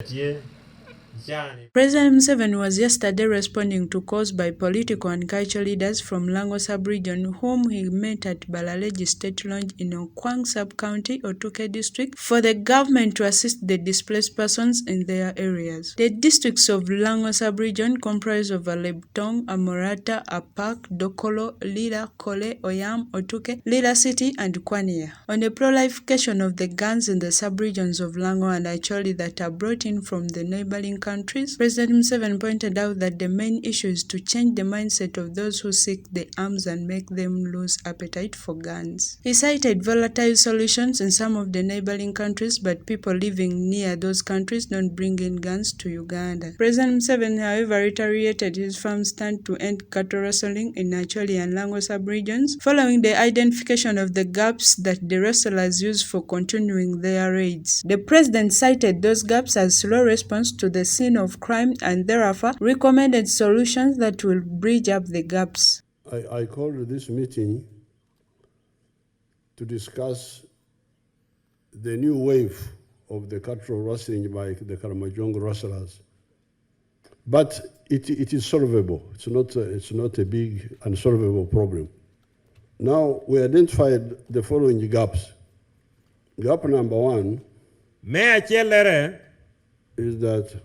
President Museveni was yesterday responding to calls by political and cultural leaders from Lango sub-region, whom he met at Balaleji State Lodge in Okwang Sub-County, Otuke District, for the government to assist the displaced persons in their areas. The districts of Lango sub-region comprise of Alebtong, Amorata, Apak, Dokolo, Lira, Kole, Oyam, Otuke, Lira City, and Kwania. On the proliferation of the gangs in the sub-regions of Lango and Acholi that are brought in from the neighboring countries, President Museveni pointed out that the main issue is to change the mindset of those who seek the arms and make them lose appetite for guns. He cited volatile solutions in some of the neighboring countries, but people living near those countries don't bring in guns to Uganda. President Museveni, however, reiterated his firm stand to end cattle rustling in Acholi and Lango sub-regions, following the identification of the gaps that the rustlers use for continuing their raids. The president cited those gaps as slow response to the scene of crime and thereafter recommended solutions that will bridge up the gaps. I called this meeting to discuss the new wave of the cattle rustling by the Karamojong rustlers. But it is solvable. It's not a big unsolvable problem. Now, we identified the following gaps. Gap number one is that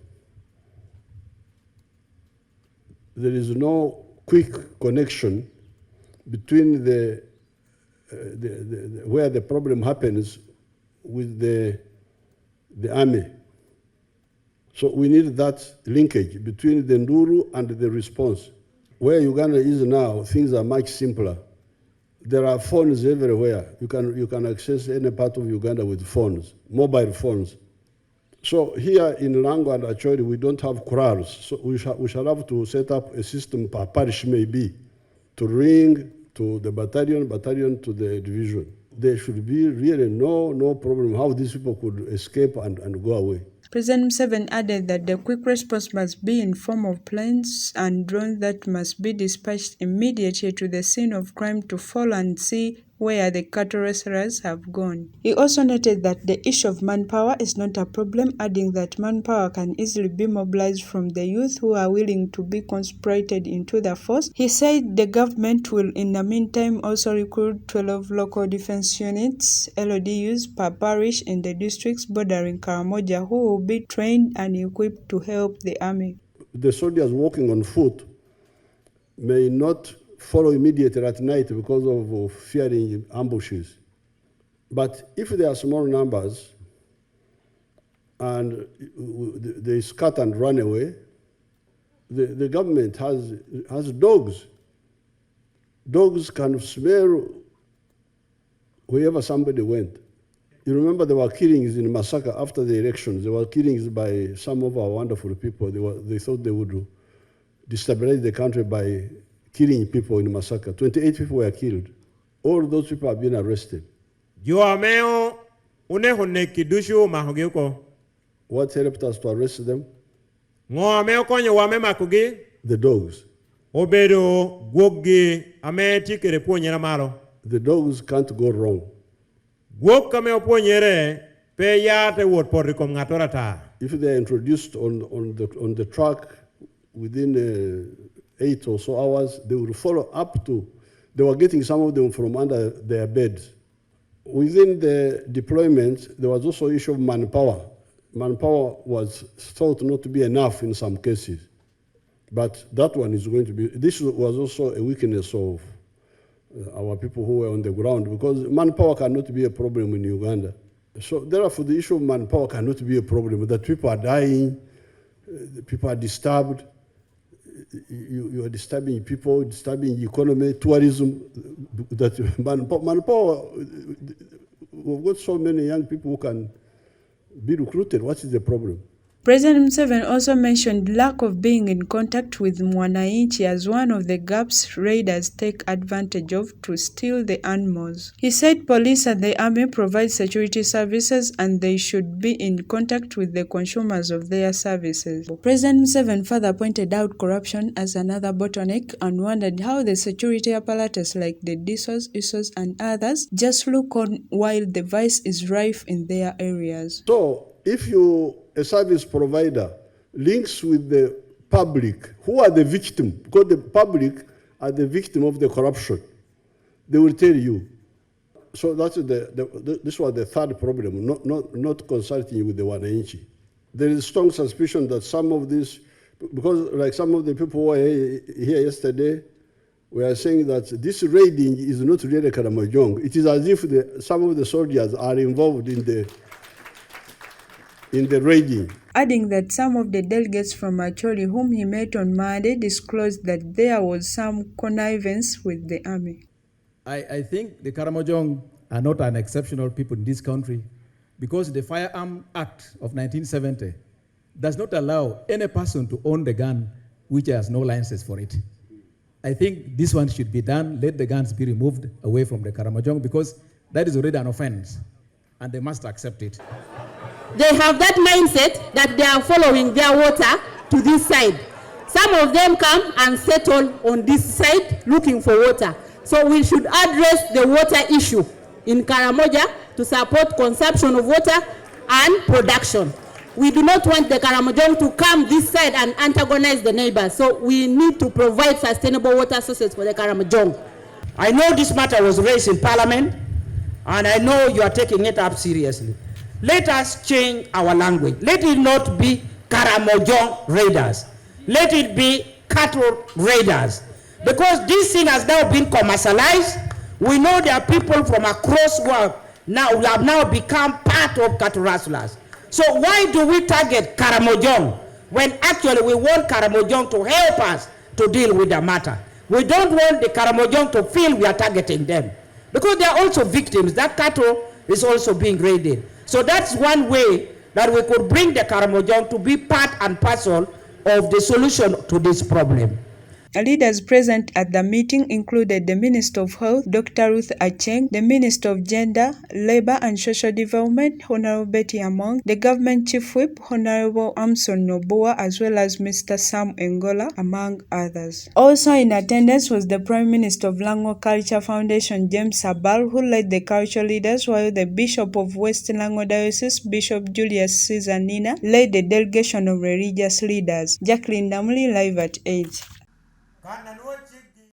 there is no quick connection between where the problem happens with the army. So we need that linkage between the Nduru and the response. Where Uganda is now, things are much simpler. There are phones everywhere. You can access any part of Uganda with phones, mobile phones. So here in Lango and Acholi, we don't have corrals. So we shall have to set up a system per parish maybe, to ring to the battalion to the division. There should be really no problem how these people could escape and go away. President Museveni added that the quick response must be in form of planes and drones that must be dispatched immediately to the scene of crime to follow and see where the cattle rustlers have gone. He also noted that the issue of manpower is not a problem, adding that manpower can easily be mobilized from the youth who are willing to be conscripted into the force. He said the government will in the meantime also recruit 12 local defense units, LODUs, per parish in the districts bordering Karamoja, who will be trained and equipped to help the army. The soldiers walking on foot may not follow immediately at night because of fearing ambushes. But if there are small numbers and they scatter and run away, the government has dogs. Dogs can smell wherever somebody went. You remember there were killings in Masaka after the elections. There were killings by some of our wonderful people. They thought they would destabilize the country by killing people in Masaka. 28 people were killed. All those people have been arrested. What helped us to arrest them? The dogs. The dogs can't go wrong. If they are introduced on the track within 8 or so hours, they will follow up to, they were getting some of them from under their beds. Within the deployment, there was also issue of manpower. Manpower was thought not to be enough in some cases. But that one is going to be, this was also a weakness of our people who were on the ground, because manpower cannot be a problem in Uganda. So therefore, the issue of manpower cannot be a problem, that people are dying, people are disturbed. You are disturbing people, disturbing the economy, tourism. That manpower, we've got so many young people who can be recruited. What is the problem? President Museveni also mentioned lack of being in contact with Mwananchi as one of the gaps raiders take advantage of to steal the animals. He said police and the army provide security services and they should be in contact with the consumers of their services. President Museveni further pointed out corruption as another bottleneck and wondered how the security apparatus like the DSOs, ISOs and others just look on while the vice is rife in their areas. So, if a service provider links with the public, who are the victim, because the public are the victim of the corruption, they will tell you. So that's this was the third problem, not consulting with the wananchi. There is strong suspicion that some of these, because like some of the people who were here yesterday, we are saying that this raiding is not really Karamojong. It is as if some of the soldiers are involved in the raiding. Adding that some of the delegates from Acholi whom he met on Monday disclosed that there was some connivance with the army. I think the Karamojong are not an exceptional people in this country because the Firearm Act of 1970 does not allow any person to own the gun which has no license for it. I think this one should be done. Let the guns be removed away from the Karamojong because that is already an offense and they must accept it. They have that mindset that they are following their water to this side. Some of them come and settle on this side looking for water. So we should address the water issue in Karamoja to support consumption of water and production. We do not want the Karamojong to come this side and antagonize the neighbors. So we need to provide sustainable water sources for the Karamojong. I know this matter was raised in Parliament, and I know you are taking it up seriously. Let us change our language. Let it not be Karamojong raiders. Let it be cattle raiders. Because this thing has now been commercialized. We know there are people from across the world who have now become part of cattle rustlers. So why do we target Karamojong when actually we want Karamojong to help us to deal with the matter? We don't want the Karamojong to feel we are targeting them. Because they are also victims. That cattle is also being raided. So that's one way that we could bring the Karamojong to be part and parcel of the solution to this problem. Leaders present at the meeting included the Minister of Health, Dr. Ruth Acheng, the Minister of Gender, Labour and Social Development, Honorable Betty Among, the Government Chief Whip, Honorable Amson Noboa, as well as Mr. Sam Engola, among others. Also in attendance was the Prime Minister of Lango Culture Foundation, James Sabal, who led the cultural leaders, while the Bishop of West Lango Diocese, Bishop Julius Caesar Nina, led the delegation of religious leaders. Jacqueline Damuli, live at 8.